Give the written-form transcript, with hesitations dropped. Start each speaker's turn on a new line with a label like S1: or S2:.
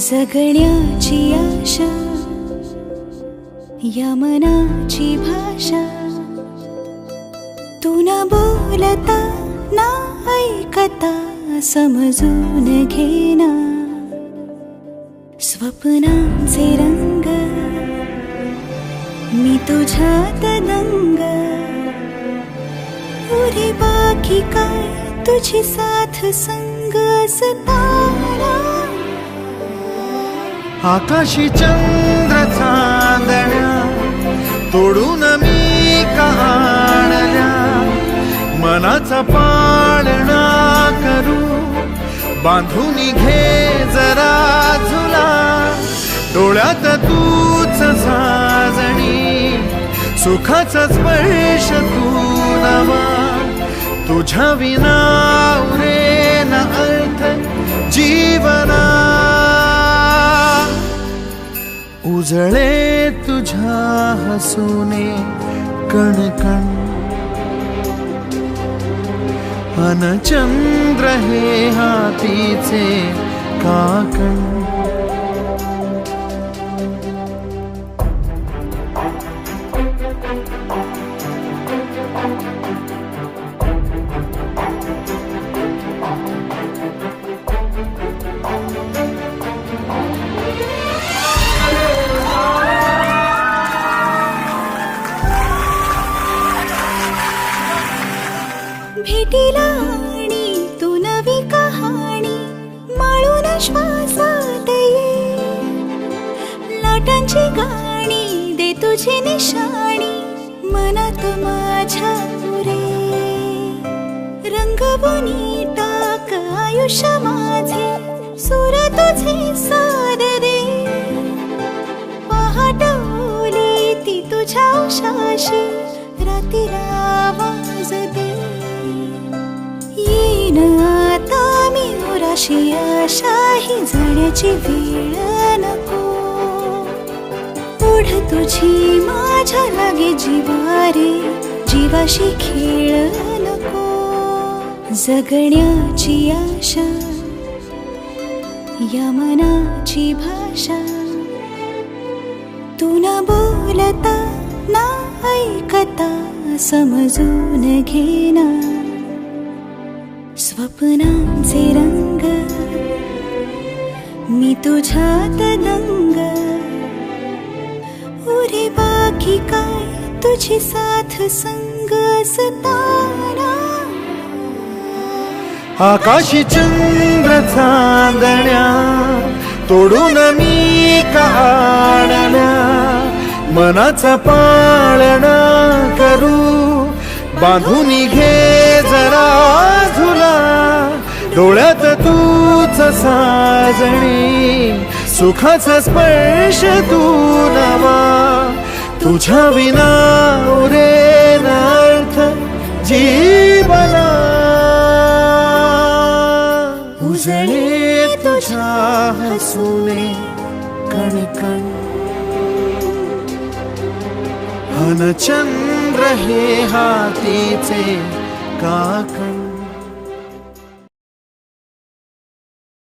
S1: जगण्याची आशा या मनाची भाषा, तू न बोलता ना ऐकता समजून घेना. स्वप्नांचे रंग मी तुझ्यात दंग, पुरे बाकी काय तुझी साथ संग असताना.
S2: आकाशी चंद्र चांदण्या तोडून मी का आणल्या, मनाचा पाळणा करू बांधून घे जरा झुला. डोळ्यात तूच साजणी, सुखाचा स्पर्श तू नवा. तुझ्या विना उरेना अर्थ जीवना. उजळे तुझ्या हसूने कणकण, अन चंद्र हे हातीचे काकण.
S1: भेटीला आणि तू नवी कहाणी माळून श्वासात ये. लाटांची गाणी दे तुझी निशाणी मनात माझ्या पुरे. रंगवून टाक आयुष्य माझे, सूर तुझे सार दे. पहाटवली ती तुझ्या उशाशी, रात्री आवाज दे. येईन आता मी उराशी आशा, ही जाण्याची वेळ नको. ओढ तुझी माझ्या लागे जीवारे, जीवाशी खेळ नको. जगण्याची आशा या मनाची भाषा, तू न बोलता ना ऐकता समजून घेना. स्वप्नांचे रंग मी तुझ्यात दंग, उरे बाकी काय तुझी साथ संग असताना.
S2: आकाशी चंद्र चांदण्या तोडून मी का आणल्या, मनाचा पाळणा करू बांधून घे जरा झुला. डोळ्यात तूच साजणी, सुखाचा स्पर्श तू नवा. तुझ्या विना उरेना अर्थ जीवना. उजळे तुझ्या हसूने कणकण, अन चंद्र हे हातीचे काकण.